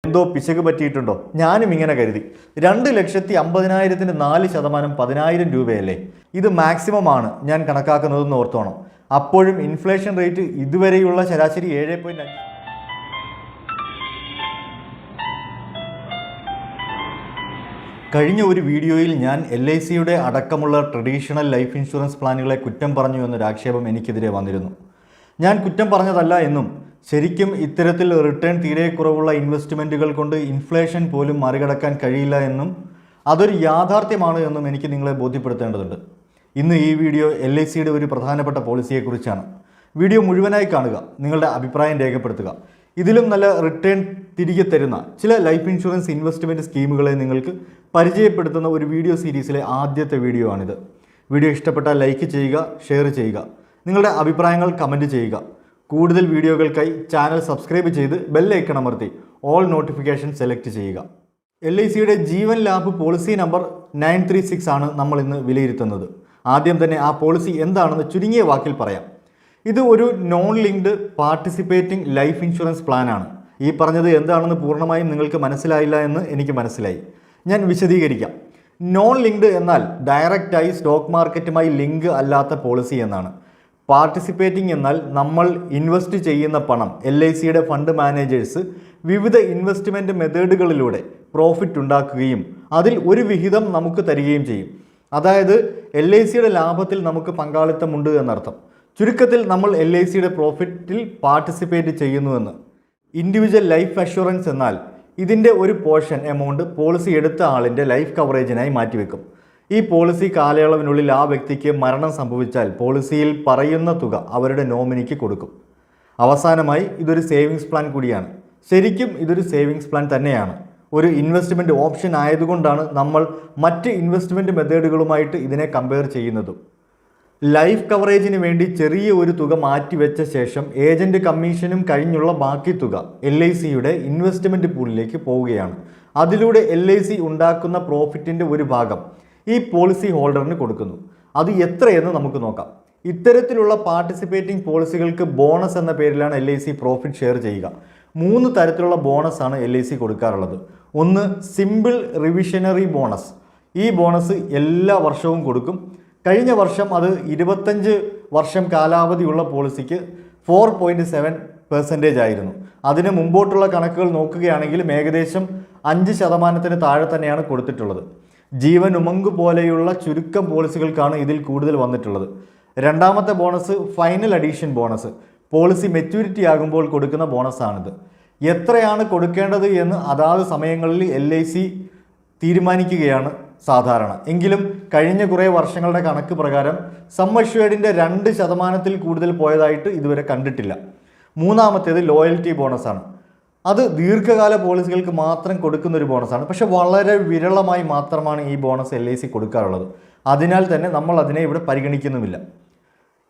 എന്തോ പിശക് പറ്റിയിട്ടുണ്ടോ? ഞാനും ഇങ്ങനെ കരുതി. 2,50,000-ന് 4% 10,000 രൂപയല്ലേ? ഇത് മാക്സിമം ആണ് ഞാൻ കണക്കാക്കുന്നതെന്ന് ഓർത്തോണം. അപ്പോഴും ഇൻഫ്ലേഷൻ റേറ്റ് ഇതുവരെയുള്ള ശരാശരി 7.5. കഴിഞ്ഞ ഒരു വീഡിയോയിൽ ഞാൻ LICയുടെ അടക്കമുള്ള ട്രഡീഷണൽ ലൈഫ് ഇൻഷുറൻസ് പ്ലാനുകളെ കുറ്റം പറഞ്ഞു എന്നൊരു ആക്ഷേപം എനിക്കെതിരെ വന്നിരുന്നു. ഞാൻ കുറ്റം പറഞ്ഞതല്ല എന്നും ശരിക്കും ഇത്തരത്തിൽ റിട്ടേൺ തീരെ കുറവുള്ള ഇൻവെസ്റ്റ്മെൻറ്റുകൾ കൊണ്ട് ഇൻഫ്ലേഷൻ പോലും മറികടക്കാൻ കഴിയില്ല എന്നും അതൊരു യാഥാർത്ഥ്യമാണ് എന്നും എനിക്ക് നിങ്ങളെ ബോധ്യപ്പെടുത്തേണ്ടതുണ്ട്. ഇന്ന് ഈ വീഡിയോ LICയുടെ ഒരു പ്രധാനപ്പെട്ട പോളിസിയെക്കുറിച്ചാണ്. വീഡിയോ മുഴുവനായി കാണുക, നിങ്ങളുടെ അഭിപ്രായം രേഖപ്പെടുത്തുക. ഇതിലും നല്ല റിട്ടേൺ തിരികെ തരുന്ന ചില ലൈഫ് ഇൻഷുറൻസ് ഇൻവെസ്റ്റ്മെൻറ്റ് സ്കീമുകളെ നിങ്ങൾക്ക് പരിചയപ്പെടുത്തുന്ന ഒരു വീഡിയോ സീരീസിലെ ആദ്യത്തെ വീഡിയോ ആണിത്. വീഡിയോ ഇഷ്ടപ്പെട്ടാൽ ലൈക്ക് ചെയ്യുക, ഷെയർ ചെയ്യുക, നിങ്ങളുടെ അഭിപ്രായങ്ങൾ കമൻറ്റ് ചെയ്യുക. കൂടുതൽ വീഡിയോകൾക്കായി ചാനൽ സബ്സ്ക്രൈബ് ചെയ്ത് ബെല്ലൈക്കൺ അമർത്തി ഓൾ നോട്ടിഫിക്കേഷൻ സെലക്ട് ചെയ്യുക. LICയുടെ ജീവൻ ലാഭ് പോളിസി നമ്പർ 936 ആണ് നമ്മൾ ഇന്ന് വിലയിരുത്തുന്നത്. ആദ്യം തന്നെ ആ പോളിസി എന്താണെന്ന് ചുരുങ്ങിയ വാക്കിൽ പറയാം. ഇത് ഒരു non linked participating life insurance പ്ലാനാണ്. ഈ പറഞ്ഞത് എന്താണെന്ന് പൂർണ്ണമായും നിങ്ങൾക്ക് മനസ്സിലായില്ല എന്ന് എനിക്ക് മനസ്സിലായി. ഞാൻ വിശദീകരിക്കാം. നോൺ ലിങ്ക്ഡ് എന്നാൽ ഡയറക്റ്റായി സ്റ്റോക്ക് മാർക്കറ്റുമായി ലിങ്ക് അല്ലാത്ത പോളിസി എന്നാണ്. പാർട്ടിസിപ്പേറ്റിംഗ് എന്നാൽ നമ്മൾ ഇൻവെസ്റ്റ് ചെയ്യുന്ന പണം LICയുടെ ഫണ്ട് മാനേജേഴ്സ് വിവിധ ഇൻവെസ്റ്റ്മെൻറ്റ് മെത്തേഡുകളിലൂടെ പ്രോഫിറ്റ് ഉണ്ടാക്കുകയും അതിൽ ഒരു വിഹിതം നമുക്ക് തരികയും ചെയ്യും. അതായത് LICയുടെ ലാഭത്തിൽ നമുക്ക് പങ്കാളിത്തമുണ്ട് എന്നർത്ഥം. ചുരുക്കത്തിൽ നമ്മൾ LICയുടെ പ്രോഫിറ്റിൽ പാർട്ടിസിപ്പേറ്റ് ചെയ്യുന്നുവെന്ന്. ഇൻഡിവിജ്വൽ ലൈഫ് അഷുറൻസ് എന്നാൽ ഇതിൻ്റെ ഒരു പോർഷൻ എമൗണ്ട് പോളിസി എടുത്ത ആളിൻ്റെ ലൈഫ് കവറേജിനായി മാറ്റിവെക്കും. ഈ പോളിസി കാലയളവിനുള്ളിൽ ആ വ്യക്തിക്ക് മരണം സംഭവിച്ചാൽ പോളിസിയിൽ പറയുന്ന തുക അവരുടെ നോമിനിക്ക് കൊടുക്കും. അവസാനമായി ഇതൊരു സേവിങ്സ് പ്ലാൻ കൂടിയാണ്. ശരിക്കും ഇതൊരു സേവിങ്സ് പ്ലാൻ തന്നെയാണ്. ഒരു ഇൻവെസ്റ്റ്മെൻറ്റ് ഓപ്ഷൻ ആയതുകൊണ്ടാണ് നമ്മൾ മറ്റ് ഇൻവെസ്റ്റ്മെൻറ്റ് മെത്തേഡുകളുമായിട്ട് ഇതിനെ കമ്പയർ ചെയ്യുന്നതും. ലൈഫ് കവറേജിന് വേണ്ടി ചെറിയ ഒരു തുക മാറ്റിവെച്ച ശേഷം ഏജൻറ്റ് കമ്മീഷനും കഴിഞ്ഞുള്ള ബാക്കി തുക LICയുടെ ഇൻവെസ്റ്റ്മെൻറ്റ് പൂളിലേക്ക് പോവുകയാണ്. അതിലൂടെ LIC ഉണ്ടാക്കുന്ന പ്രോഫിറ്റിൻ്റെ ഒരു ഭാഗം ഈ പോളിസി ഹോൾഡറിന് കൊടുക്കുന്നു. അത് എത്രയെന്ന് നമുക്ക് നോക്കാം. ഇത്തരത്തിലുള്ള പാർട്ടിസിപ്പേറ്റിംഗ് പോളിസികൾക്ക് ബോണസ് എന്ന പേരിലാണ് LIC പ്രോഫിറ്റ് ഷെയർ ചെയ്യുക. 3 തരത്തിലുള്ള ബോണസാണ് LIC കൊടുക്കാറുള്ളത്. ഒന്ന് സിമ്പിൾ റിവിഷനറി ബോണസ്. ഈ ബോണസ് എല്ലാ വർഷവും കൊടുക്കും. കഴിഞ്ഞ വർഷം അത് 25 വർഷം കാലാവധിയുള്ള പോളിസിക്ക് 4.7% ആയിരുന്നു. അതിന് മുമ്പോട്ടുള്ള കണക്കുകൾ നോക്കുകയാണെങ്കിലും ഏകദേശം 5% താഴെ തന്നെയാണ് കൊടുത്തിട്ടുള്ളത്. ജീവൻ ഉമങ്ക് പോലെയുള്ള ചുരുക്കം പോളിസികൾക്കാണ് ഇതിൽ കൂടുതൽ വന്നിട്ടുള്ളത്. രണ്ടാമത്തെ bonus final addition bonus. Policy maturity ആകുമ്പോൾ കൊടുക്കുന്ന ബോണസാണിത്. എത്രയാണ് കൊടുക്കേണ്ടത് എന്ന് അതാത് സമയങ്ങളിൽ LIC തീരുമാനിക്കുകയാണ് സാധാരണ. എങ്കിലും കഴിഞ്ഞ കുറേ വർഷങ്ങളുടെ കണക്ക് പ്രകാരം സം അഷ്വേർഡിൻ്റെ 2% കൂടുതൽ പോയതായിട്ട് ഇതുവരെ കണ്ടിട്ടില്ല. മൂന്നാമത്തേത് ലോയൽറ്റി ബോണസാണ്. അത് ദീർഘകാല പോളിസികൾക്ക് മാത്രം കൊടുക്കുന്ന ഒരു ബോണസാണ്. പക്ഷെ വളരെ വിരളമായി മാത്രമാണ് ഈ ബോണസ് LIC കൊടുക്കാറുള്ളത്. അതിനാൽ തന്നെ നമ്മൾ അതിനെ ഇവിടെ പരിഗണിക്കുന്നുമില്ല.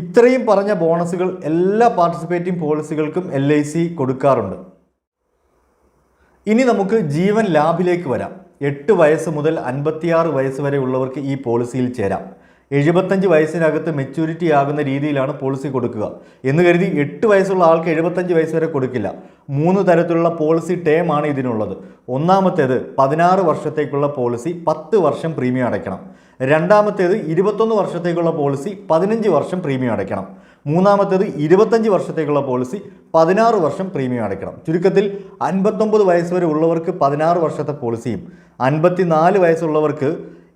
ഇത്രയും പറഞ്ഞ ബോണസുകൾ എല്ലാ പാർട്ടിസിപ്പേറ്റിംഗ് പോളിസികൾക്കും LIC കൊടുക്കാറുണ്ട്. ഇനി നമുക്ക് ജീവൻ ലാഭിലേക്ക് വരാം. 8 വയസ്സ് മുതൽ 56 വയസ്സ് വരെ ഉള്ളവർക്ക് ഈ പോളിസിയിൽ ചേരാം. 75 വയസ്സിനകത്ത് മെച്യൂരിറ്റി ആകുന്ന രീതിയിലാണ് പോളിസി കൊടുക്കുക എന്ന് കരുതി 8 വയസ്സുള്ള ആൾക്ക് 75 വയസ്സ് വരെ കൊടുക്കില്ല. 3 തരത്തിലുള്ള പോളിസി ടേം ആണ് ഇതിനുള്ളത്. ഒന്നാമത്തേത് 16 വർഷത്തേക്കുള്ള പോളിസി 10 വർഷം പ്രീമിയം അടയ്ക്കണം. രണ്ടാമത്തേത് 21 വർഷത്തേക്കുള്ള പോളിസി 15 വർഷം പ്രീമിയം അടയ്ക്കണം. മൂന്നാമത്തേത് 25 വർഷത്തേക്കുള്ള പോളിസി 16 വർഷം പ്രീമിയം അടയ്ക്കണം. ചുരുക്കത്തിൽ 59 വയസ്സ് വരെ ഉള്ളവർക്ക് 16 വർഷത്തെ പോളിസിയും 54 വയസ്സുള്ളവർക്ക്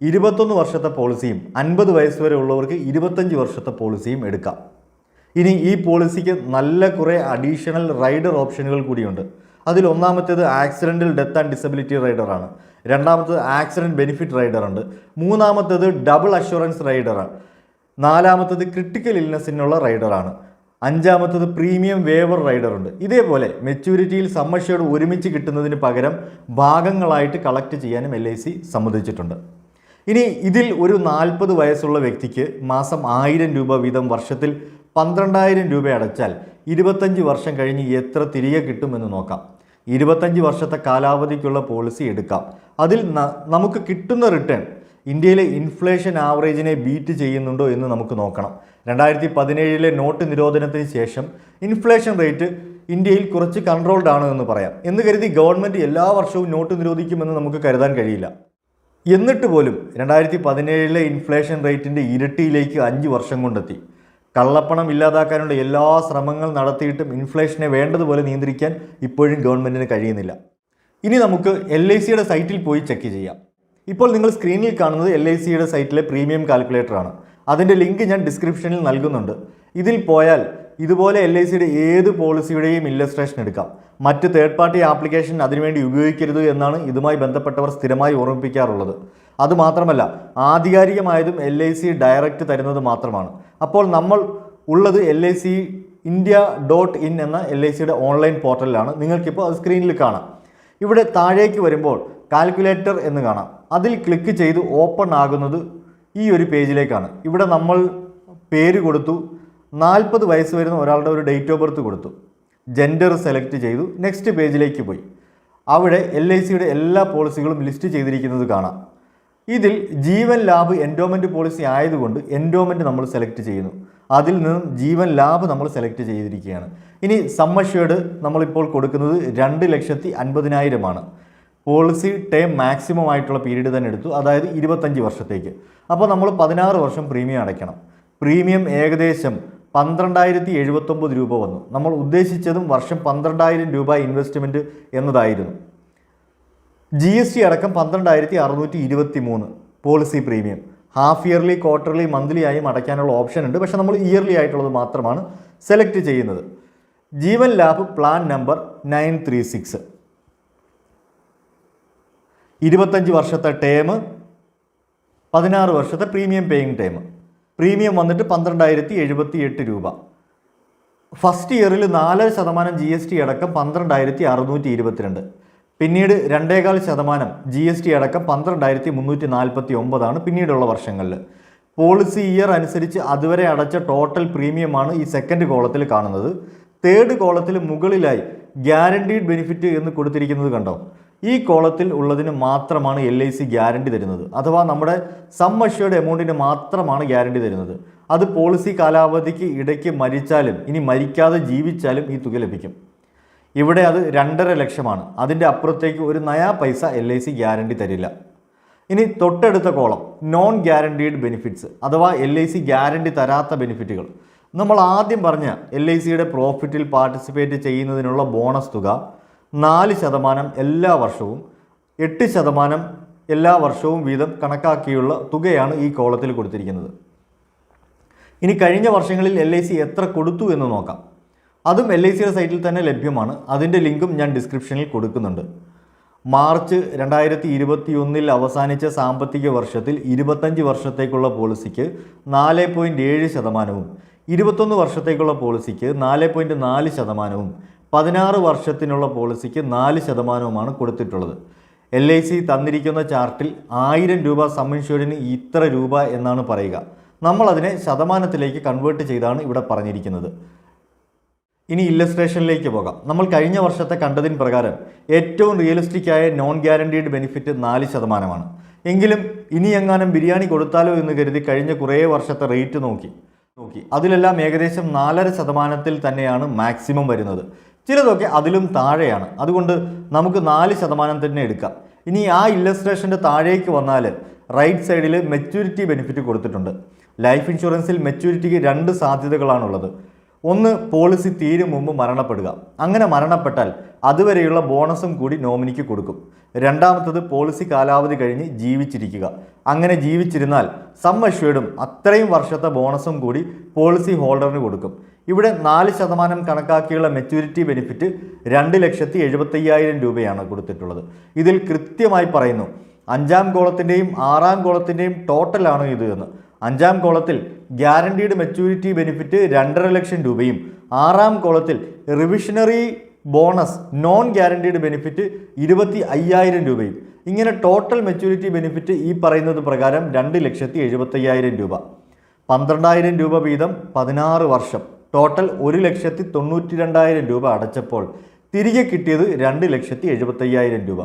21 വർഷത്തെ പോളിസിയും 50 വയസ്സ് വരെ ഉള്ളവർക്ക് 25 വർഷത്തെ പോളിസിയും എടുക്കാം. ഇനി ഈ പോളിസിക്ക് നല്ല കുറേ അഡീഷണൽ റൈഡർ ഓപ്ഷനുകൾ കൂടിയുണ്ട്. അതിൽ ഒന്നാമത്തേത് ആക്സിഡൻ്റൽ ഡെത്ത് ആൻഡ് ഡിസബിലിറ്റി റൈഡറാണ്. രണ്ടാമത്തേത് ആക്സിഡൻറ്റ് ബെനിഫിറ്റ് റൈഡറുണ്ട്. മൂന്നാമത്തേത് ഡബിൾ അഷുറൻസ് റൈഡറാണ്. നാലാമത്തേത് ക്രിട്ടിക്കൽ ഇൽനെസ്സിനുള്ള റൈഡറാണ്. അഞ്ചാമത്തേത് പ്രീമിയം വേവർ റൈഡറുണ്ട്. ഇതേപോലെ മെച്യൂരിറ്റിയിൽ സം അഷ്വേർഡ് ഒരുമിച്ച് കിട്ടുന്നതിന് പകരം ഭാഗങ്ങളായിട്ട് കളക്ട് ചെയ്യാനും LIC സമ്മതിച്ചിട്ടുണ്ട്. ഇനി ഇതിൽ ഒരു 40 വയസ്സുള്ള വ്യക്തിക്ക് മാസം 1000 രൂപ വീതം വർഷത്തിൽ 12,000 രൂപ അടച്ചാൽ 25 വർഷം കഴിഞ്ഞ് എത്ര തിരികെ കിട്ടുമെന്ന് നോക്കാം. 25 വർഷത്തെ കാലാവധിക്കുള്ള പോളിസി എടുക്കാം. അതിൽ നമുക്ക് കിട്ടുന്ന റിട്ടേൺ ഇന്ത്യയിലെ ഇൻഫ്ലേഷൻ ആവറേജിനെ ബീറ്റ് ചെയ്യുന്നുണ്ടോ എന്ന് നമുക്ക് നോക്കണം. 2017 നോട്ട് നിരോധനത്തിന് ശേഷം ഇൻഫ്ലേഷൻ റേറ്റ് ഇന്ത്യയിൽ കുറച്ച് കൺട്രോൾഡ് ആണ് എന്ന് പറയാം. എന്ന് കരുതി ഗവൺമെൻറ് എല്ലാ വർഷവും നോട്ട് നിരോധിക്കുമെന്ന് നമുക്ക് കരുതാൻ കഴിയില്ല. എന്നിട്ട് പോലും 2017 ഇൻഫ്ലേഷൻ റേറ്റിൻ്റെ ഇരട്ടിയിലേക്ക് 5 വർഷം കൊണ്ടെത്തി. കള്ളപ്പണം ഇല്ലാതാക്കാനുള്ള എല്ലാ ശ്രമങ്ങൾ നടത്തിയിട്ടും ഇൻഫ്ലേഷനെ വേണ്ടതുപോലെ നിയന്ത്രിക്കാൻ ഇപ്പോഴും ഗവൺമെൻറ്റിന് കഴിയുന്നില്ല. ഇനി നമുക്ക് LICയുടെ സൈറ്റിൽ പോയി ചെക്ക് ചെയ്യാം. ഇപ്പോൾ നിങ്ങൾ സ്ക്രീനിൽ കാണുന്നത് LICയുടെ സൈറ്റിലെ പ്രീമിയം കാൽക്കുലേറ്ററാണ്. അതിൻ്റെ ലിങ്ക് ഞാൻ ഡിസ്ക്രിപ്ഷനിൽ നൽകുന്നുണ്ട്. ഇതിൽ പോയാൽ ഇതുപോലെ LICയുടെ ഏത് പോളിസിയുടെയും ഇല്ലസ്ട്രേഷൻ എടുക്കാം. മറ്റ് തേർഡ് പാർട്ടി ആപ്ലിക്കേഷൻ അതിനുവേണ്ടി ഉപയോഗിക്കരുത് എന്നാണ് ഇതുമായി ബന്ധപ്പെട്ടവർ സ്ഥിരമായി ഓർമ്മിപ്പിക്കാറുള്ളത്. അതുമാത്രമല്ല, ആധികാരികമായതും LIC ഡയറക്റ്റ് തരുന്നത് മാത്രമാണ്. അപ്പോൾ നമ്മൾ ഉള്ളത് LICindia.in എന്ന LICയുടെ ഓൺലൈൻ പോർട്ടലിലാണ്. നിങ്ങൾക്കിപ്പോൾ അത് സ്ക്രീനിൽ കാണാം. ഇവിടെ താഴേക്ക് വരുമ്പോൾ കാൽക്കുലേറ്റർ എന്ന് കാണാം. അതിൽ ക്ലിക്ക് ചെയ്ത് ഓപ്പൺ ആകുന്നത് ഈ ഒരു പേജിലേക്കാണ്. ഇവിടെ നമ്മൾ പേര് കൊടുത്തു, 40 വയസ്സ് വരുന്ന ഒരാളുടെ ഒരു ഡേറ്റ് ഓഫ് ബർത്ത് കൊടുത്തു, ജെൻഡർ സെലക്ട് ചെയ്തു, നെക്സ്റ്റ് പേജിലേക്ക് പോയി. അവിടെ LICയുടെ എല്ലാ പോളിസികളും ലിസ്റ്റ് ചെയ്തിരിക്കുന്നത് കാണാം. ഇതിൽ ജീവൻ ലാഭ് എൻഡോമെൻറ്റ് പോളിസി ആയതുകൊണ്ട് എൻഡോമെൻറ്റ് നമ്മൾ സെലക്ട് ചെയ്യുന്നു. അതിൽ നിന്നും ജീവൻ ലാഭ് നമ്മൾ സെലക്ട് ചെയ്തിരിക്കുകയാണ്. ഇനി സം അഷ്വേർഡ് നമ്മളിപ്പോൾ കൊടുക്കുന്നത് 2,50,000 പോളിസി ടേം മാക്സിമം ആയിട്ടുള്ള പീരീഡ് തന്നെ എടുത്തു, അതായത് 25 വർഷത്തേക്ക്. അപ്പോൾ നമ്മൾ 16 വർഷം പ്രീമിയം അടയ്ക്കണം. പ്രീമിയം ഏകദേശം 12,079 രൂപ വന്നു. നമ്മൾ ഉദ്ദേശിച്ചതും വർഷം 12,000 രൂപ ഇൻവെസ്റ്റ്മെൻറ്റ് എന്നതായിരുന്നു. GST അടക്കം 12,623 policy premium. Half yearly, quarterly, monthly ആയും അടയ്ക്കാനുള്ള ഓപ്ഷൻ ഉണ്ട്. പക്ഷേ നമ്മൾ ഇയർലി ആയിട്ടുള്ളത് മാത്രമാണ് സെലക്ട് ചെയ്യുന്നത്. ജീവൻ ലാഭ് പ്ലാൻ നമ്പർ 936, 25 വർഷത്തെ ടേം, 16 വർഷത്തെ പ്രീമിയം പേയിങ് ടൈം. പ്രീമിയം വന്നിട്ട് 12,078 രൂപ. ഫസ്റ്റ് ഇയറിൽ 4% GST അടക്കം 12,622. പിന്നീട് 2.25% GST അടക്കം 12,349 പിന്നീടുള്ള വർഷങ്ങളിൽ. പോളിസി ഇയർ അനുസരിച്ച് അതുവരെ അടച്ച ടോട്ടൽ പ്രീമിയമാണ് ഈ സെക്കൻഡ് കോളത്തിൽ കാണുന്നത്. തേർഡ് കോളത്തിൽ മുകളിലായി ഗ്യാരണ്ടീഡ് ബെനിഫിറ്റ് എന്ന് കൊടുത്തിരിക്കുന്നത് കണ്ടോ? ഈ കോളത്തിൽ ഉള്ളതിന് മാത്രമാണ് LIC ഗ്യാരണ്ടി തരുന്നത്. അഥവാ നമ്മുടെ സം അഷ്വേർഡ് എമൗണ്ടിന് മാത്രമാണ് ഗ്യാരണ്ടി തരുന്നത്. അത് പോളിസി കാലാവധിക്ക് ഇടയ്ക്ക് മരിച്ചാലും ഇനി മരിക്കാതെ ജീവിച്ചാലും ഈ തുക ലഭിക്കും. ഇവിടെ അത് 2.5 ലക്ഷമാണ്. അതിൻ്റെ അപ്പുറത്തേക്ക് ഒരു നയാ പൈസ LIC ഗ്യാരണ്ടി തരില്ല. ഇനി തൊട്ടടുത്ത കോളം നോൺ ഗ്യാരണ്ടീഡ് ബെനിഫിറ്റ്സ്, അഥവാ LIC ഗ്യാരണ്ടി തരാത്ത ബെനിഫിറ്റുകൾ. നമ്മൾ ആദ്യം പറഞ്ഞ LICയുടെ പ്രോഫിറ്റിൽ പാർട്ടിസിപ്പേറ്റ് ചെയ്യുന്നതിനുള്ള ബോണസ് തുക 4% എല്ലാ വർഷവും, 8% എല്ലാ വർഷവും വീതം കണക്കാക്കിയുള്ള തുകയാണ് ഈ കോളത്തിൽ കൊടുത്തിരിക്കുന്നത്. ഇനി കഴിഞ്ഞ വർഷങ്ങളിൽ LIC എത്ര കൊടുത്തു എന്ന് നോക്കാം. അതും LICയുടെ സൈറ്റിൽ തന്നെ ലഭ്യമാണ്. അതിൻ്റെ ലിങ്കും ഞാൻ ഡിസ്ക്രിപ്ഷനിൽ കൊടുക്കുന്നുണ്ട്. മാർച്ച് 2021 അവസാനിച്ച സാമ്പത്തിക വർഷത്തിൽ 25 വർഷത്തേക്കുള്ള പോളിസിക്ക് 4.7%, 21 വർഷത്തേക്കുള്ള പോളിസിക്ക് 4.4%, 16 വർഷത്തിനുള്ള പോളിസിക്ക് 4%മാണ് കൊടുത്തിട്ടുള്ളത്. LIC തന്നിരിക്കുന്ന ചാർട്ടിൽ 1000 രൂപ സം ഇൻഷ്യൂർഡിന് ഇത്ര രൂപ എന്നാണ് പറയുക. നമ്മളതിനെ ശതമാനത്തിലേക്ക് കൺവേർട്ട് ചെയ്താണ് ഇവിടെ പറഞ്ഞിരിക്കുന്നത്. ഇനി ഇല്ലസ്ട്രേഷനിലേക്ക് പോകാം. നമ്മൾ കഴിഞ്ഞ വർഷത്തെ കണ്ടതിന് പ്രകാരം ഏറ്റവും റിയലിസ്റ്റിക് ആയ നോൺ ഗ്യാരണ്ടീഡ് ബെനിഫിറ്റ് 4%. എങ്കിലും ഇനി എങ്ങാനും ബിരിയാണി കൊടുത്താലോ എന്ന് കരുതി കഴിഞ്ഞ കുറേ വർഷത്തെ റേറ്റ് നോക്കി അതിലെല്ലാം ഏകദേശം 4.5% തന്നെയാണ് മാക്സിമം വരുന്നത്. ചിലതൊക്കെ അതിലും താഴെയാണ്. അതുകൊണ്ട് നമുക്ക് 4% തന്നെ എടുക്കാം. ഇനി ആ ഇല്ലസ്ട്രേഷൻ്റെ താഴേക്ക് വന്നാൽ റൈറ്റ് സൈഡിൽ മെച്യൂരിറ്റി ബെനിഫിറ്റ് കൊടുത്തിട്ടുണ്ട്. ലൈഫ് ഇൻഷുറൻസിൽ മെച്യൂരിറ്റിക്ക് 2 സാധ്യതകളാണുള്ളത്. ഒന്ന്, പോളിസി തീരും മുമ്പ് മരണപ്പെടുക. അങ്ങനെ മരണപ്പെട്ടാൽ അതുവരെയുള്ള ബോണസും കൂടി നോമിനിക്ക് കൊടുക്കും. രണ്ടാമത്തത്, പോളിസി കാലാവധി കഴിഞ്ഞ് ജീവിച്ചിരിക്കുക. അങ്ങനെ ജീവിച്ചിരുന്നാൽ സം അഷ്വേർഡും അത്രയും വർഷത്തെ ബോണസും കൂടി പോളിസി ഹോൾഡറിന് കൊടുക്കും. ഇവിടെ 4% കണക്കാക്കിയുള്ള മെച്യൂരിറ്റി ബെനിഫിറ്റ് 2,75,000 രൂപയാണ് കൊടുത്തിട്ടുള്ളത്. ഇതിൽ കൃത്യമായി പറയുന്നു 5ാം കോളത്തിൻ്റെയും 6ാം കോളത്തിൻ്റെയും ടോട്ടലാണ് ഇത് എന്ന്. 5ാം കോളത്തിൽ ഗ്യാരണ്ടീഡ് മെച്യൂരിറ്റി ബെനിഫിറ്റ് 2.5 ലക്ഷം രൂപയും 6ാം കോളത്തിൽ റിവിഷണറി ബോണസ് നോൺ ഗ്യാരണ്ടീഡ് ബെനിഫിറ്റ് 25,000 രൂപയും. ഇങ്ങനെ ടോട്ടൽ മെച്യൂരിറ്റി ബെനിഫിറ്റ് ഈ പറയുന്നത് പ്രകാരം 2,75,000 രൂപ. 12,000 രൂപ വീതം 16 വർഷം, ടോട്ടൽ 1,92,000 രൂപ അടച്ചപ്പോൾ തിരികെ കിട്ടിയത് 2,75,000 രൂപ.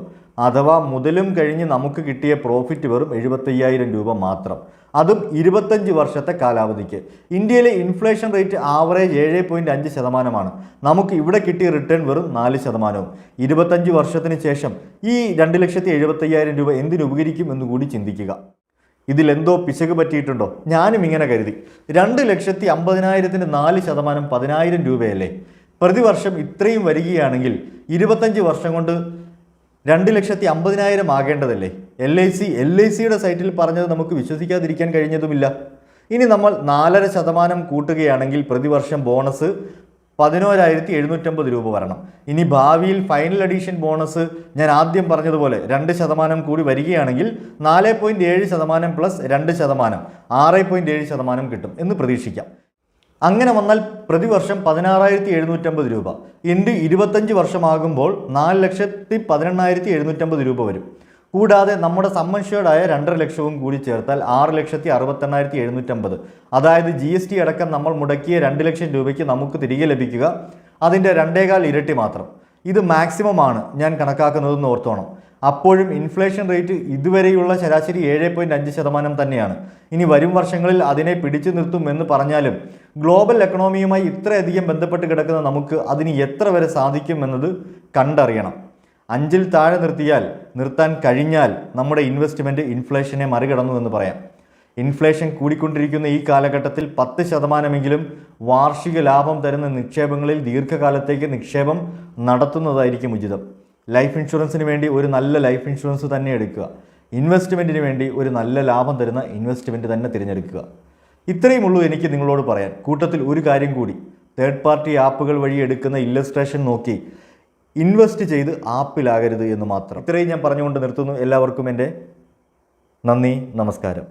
അഥവാ മുതലും കഴിഞ്ഞ് നമുക്ക് കിട്ടിയ പ്രോഫിറ്റ് വെറും 75,000 രൂപ മാത്രം. അതും 25 വർഷത്തെ കാലാവധിക്ക്. ഇന്ത്യയിലെ ഇൻഫ്ലേഷൻ റേറ്റ് ആവറേജ് 7.5%. നമുക്ക് ഇവിടെ കിട്ടിയ റിട്ടേൺ വെറും 4%. 25 വർഷത്തിന് ശേഷം ഈ 2,75,000 രൂപ എന്തിനു ഉപകരിക്കും എന്നുകൂടി ചിന്തിക്കുക. ഇതിലെന്തോ പിശക് പറ്റിയിട്ടുണ്ടോ? ഞാനും ഇങ്ങനെ കരുതി. 2,50,000-ന് 4% 10,000 രൂപയല്ലേ? പ്രതിവർഷം ഇത്രയും വരികയാണെങ്കിൽ 25 വർഷം കൊണ്ട് 2,50,000 ആകേണ്ടതല്ലേ? LICയുടെ സൈറ്റിൽ പറഞ്ഞത് നമുക്ക് വിശ്വസിക്കാതിരിക്കാൻ കഴിഞ്ഞതുമില്ല. ഇനി നമ്മൾ 4.5% കൂട്ടുകയാണെങ്കിൽ പ്രതിവർഷം ബോണസ് 11,750 രൂപ വരണം. ഇനി ഭാവിയിൽ ഫൈനൽ അഡീഷൻ ബോണസ് ഞാൻ ആദ്യം പറഞ്ഞതുപോലെ 2% കൂടി വരികയാണെങ്കിൽ 4.7% പ്ലസ് 2% 6.7% കിട്ടും എന്ന് പ്രതീക്ഷിക്കാം. അങ്ങനെ വന്നാൽ പ്രതിവർഷം 16,750 രൂപ ഇൻഡ് 25 വർഷമാകുമ്പോൾ 4,18,750 രൂപ വരും. കൂടാതെ നമ്മുടെ സമ്മൻഷ്യേർഡായ 2.5 ലക്ഷവും കൂടി ചേർത്താൽ 6,68,750. അതായത് GST അടക്കം നമ്മൾ മുടക്കിയ 2 ലക്ഷം രൂപയ്ക്ക് നമുക്ക് തിരികെ ലഭിക്കുക അതിൻ്റെ 2.25 ഇരട്ടി മാത്രം. ഇത് മാക്സിമം ആണ് ഞാൻ കണക്കാക്കുന്നതെന്ന് ഓർത്തോണം. അപ്പോഴും ഇൻഫ്ലേഷൻ റേറ്റ് ഇതുവരെയുള്ള ശരാശരി 7.5% തന്നെയാണ്. ഇനി വരും വർഷങ്ങളിൽ അതിനെ പിടിച്ചു നിർത്തുമെന്ന് പറഞ്ഞാലും ഗ്ലോബൽ എക്കണോമിയുമായി ഇത്രയധികം ബന്ധപ്പെട്ട് കിടക്കുന്ന നമുക്ക് അതിന് എത്ര വരെ സാധിക്കുമെന്നത് കണ്ടറിയണം. 5-ൽ താഴെ നിർത്താൻ കഴിഞ്ഞാൽ നമ്മുടെ ഇൻവെസ്റ്റ്മെൻറ്റ് ഇൻഫ്ലേഷനെ മറികടന്നു എന്ന് പറയാം. ഇൻഫ്ലേഷൻ കൂടിക്കൊണ്ടിരിക്കുന്ന ഈ കാലഘട്ടത്തിൽ 10%-എങ്കിലും വാർഷിക ലാഭം തരുന്ന നിക്ഷേപങ്ങളിൽ ദീർഘകാലത്തേക്ക് നിക്ഷേപം നടത്തുന്നതായിരിക്കും ഉചിതം. ലൈഫ് ഇൻഷുറൻസിന് വേണ്ടി ഒരു നല്ല ലൈഫ് ഇൻഷുറൻസ് തന്നെ എടുക്കുക. ഇൻവെസ്റ്റ്മെൻറ്റിന് വേണ്ടി ഒരു നല്ല ലാഭം തരുന്ന ഇൻവെസ്റ്റ്മെൻറ്റ് തന്നെ തിരഞ്ഞെടുക്കുക. ഇത്രയും ഉള്ളൂ എനിക്ക് നിങ്ങളോട് പറയാൻ. കൂട്ടത്തിൽ ഒരു കാര്യം കൂടി, തേർഡ് പാർട്ടി ആപ്പുകൾ വഴി എടുക്കുന്ന ഇല്ലസ്ട്രേഷൻ നോക്കി ഇൻവെസ്റ്റ് ചെയ്ത് ആപ്പിലാകരുത് എന്ന് മാത്രം. ഇത്രയും ഞാൻ പറഞ്ഞുകൊണ്ട് നിർത്തുന്നു. എല്ലാവർക്കും എൻ്റെ നന്ദി, നമസ്കാരം.